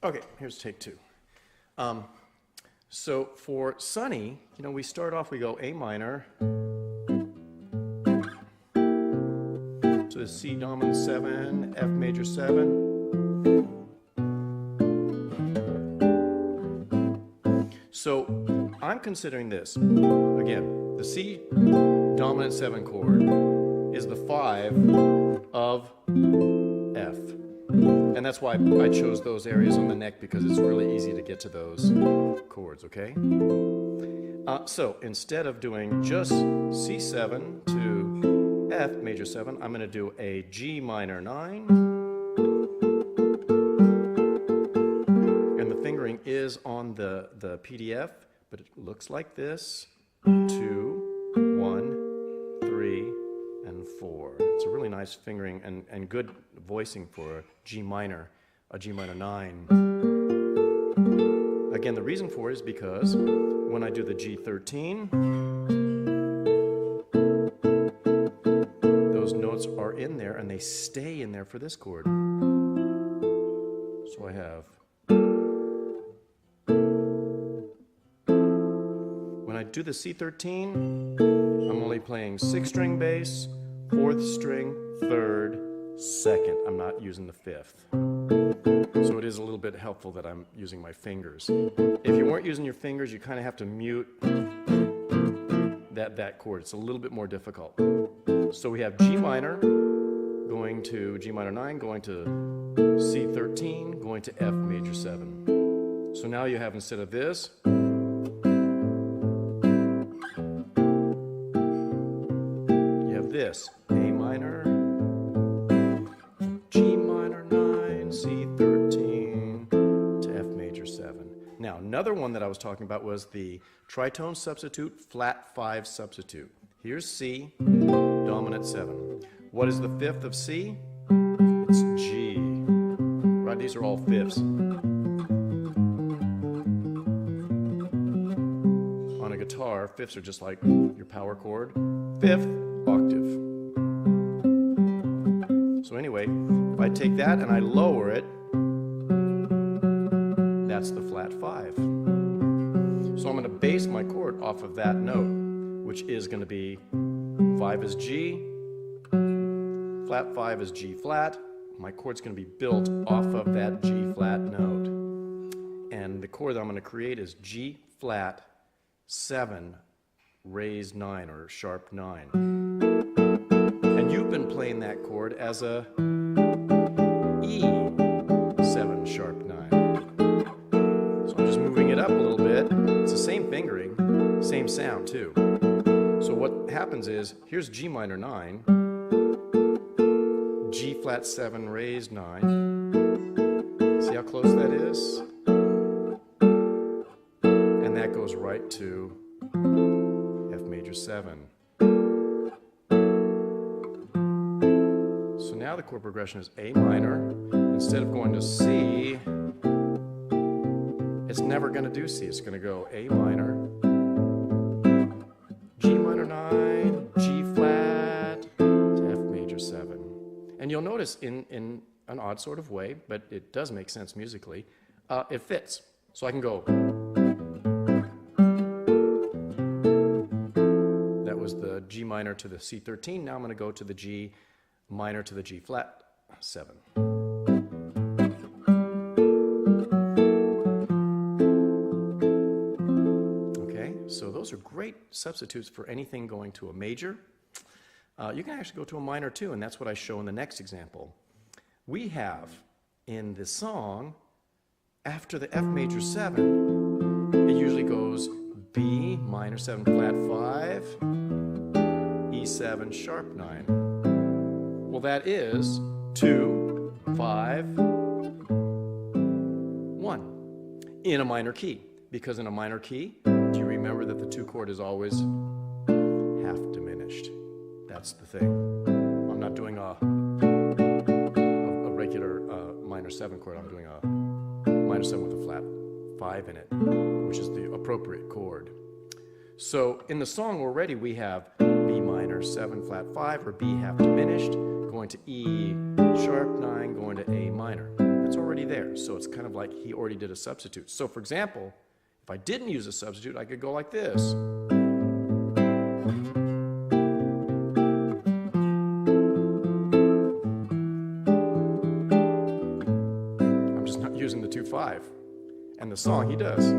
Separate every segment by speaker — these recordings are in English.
Speaker 1: Okay, here's take two. So for Sunny, we start off, we go A minor to the C dominant 7, F major 7. So I'm considering this. Again, the C dominant 7 chord is the 5 of F. And that's why I chose those areas on the neck, because it's really easy to get to those chords, okay? So instead of doing just C7 to F major 7, I'm going to do a G minor 9. And the fingering is on the PDF, but it looks like this. 2, 1, 3, and 4. It's a really nice fingering and good voicing for a G minor 9. Again, the reason for it is because when I do the G13, those notes are in there and they stay in there for this chord. So I have, when I do the C13, I'm only playing 6th string bass, 4th string, 3rd, 2nd. I'm not using the 5th. So it is a little bit helpful that I'm using my fingers. If you weren't using your fingers, you kind of have to mute that chord. It's a little bit more difficult. So we have G minor going to G minor 9, going to C13, going to F major 7. So now you have, instead of this, this, A minor, G minor 9, C13 to F major 7. Now, another one that I was talking about was the tritone substitute, flat 5 substitute. Here's C, dominant 7. What is the 5th of C? It's G. Right, these are all 5ths. On a guitar, 5ths are just like your power chord. 5th octave. So anyway, if I take that and I lower it, that's the flat 5. So I'm going to base my chord off of that note, which is going to be 5 is G, flat 5 is G flat. My chord's going to be built off of that G flat note. And the chord that I'm going to create is G flat 7 raised 9, or sharp 9. And you've been playing that chord as a E7 sharp 9. So I'm just moving it up a little bit. It's the same fingering, same sound too. So what happens is, here's G minor 9, G flat 7 raised 9. See how close that is? And that goes right to F major 7. So now the chord progression is A minor. Instead of going to C, it's never going to do C. It's going to go A minor, G minor 9, G flat, to F major 7. And you'll notice in an odd sort of way, but it does make sense musically, it fits. So I can go. Was the G minor to the C13. Now I'm going to go to the G minor to the G flat 7. Okay, so those are great substitutes for anything going to a major. You can actually go to a minor too, and that's what I show in the next example. We have in the song, after the F major 7, it usually goes B minor 7 flat 5, E7 sharp 9. Well, that is 2, 5, 1 in a minor key. Because in a minor key, do you remember that the 2 chord is always half diminished? That's the thing. I'm not doing a regular minor 7 chord. I'm doing a minor 7 with a flat 5 in it, which is the appropriate chord. So in the song already we have B minor 7 flat 5, or B half diminished, going to E sharp 9, going to A minor. it's already there. So it's kind of like he already did a substitute. So for example, if I didn't use a substitute, I could go like this. I'm just not using the 2/5. And the song, he does.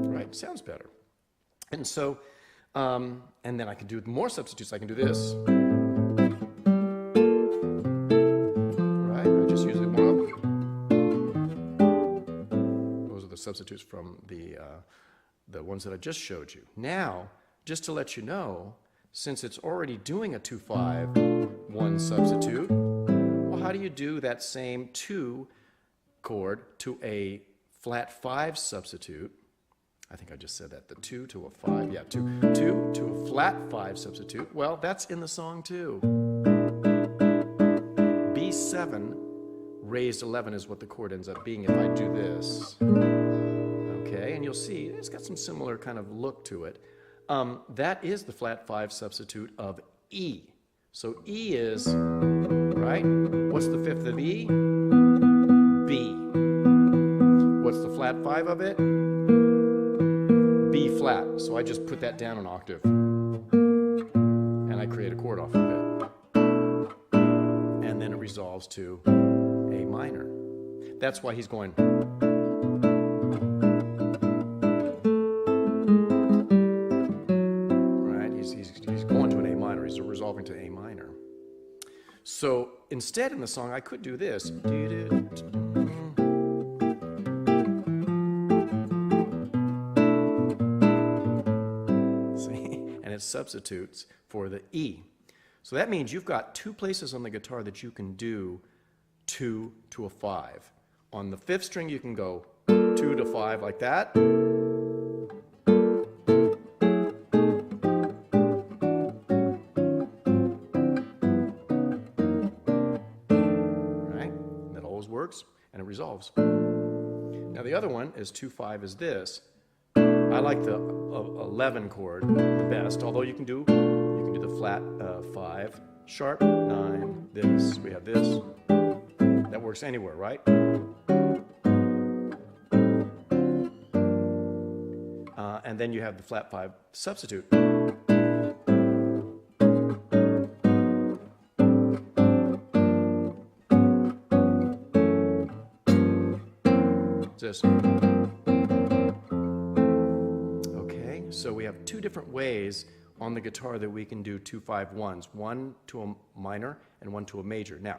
Speaker 1: Right, sounds better. And so, and then I can do more substitutes. I can do this. Right, I just use it more. Those are the substitutes from the ones that I just showed you. Now, just to let you know, since it's already doing a 2/5, 1 substitute, well, how do you do that same 2 chord to a flat 5 substitute? I think I just said that, the 2 to a 5, yeah, 2 to a flat 5 substitute. Well, that's in the song too. B7 raised 11 is what the chord ends up being if I do this. Okay, and you'll see it's got some similar kind of look to it. That is the flat 5 substitute of E. So E is, right? What's the 5th of E? B. What's the flat 5 of it? B flat. So I just put that down an octave. And I create a chord off of it. And then it resolves to A minor. That's why he's going. He's going to an A minor. He's resolving to A minor. So instead in the song, I could do this. See? And it substitutes for the E. So that means you've got 2 places on the guitar that you can do 2 to a 5. On the 5th string, you can go 2 to 5 like that. Works and it resolves. Now the other one is 2/5 is this. I like the 11 chord the best, although you can do the flat 5, sharp 9, this, we have this. That works anywhere, right? And then you have the flat 5 substitute. This. Okay, so we have 2 different ways on the guitar that we can do 2/5 ones, one to a minor and one to a major. Now,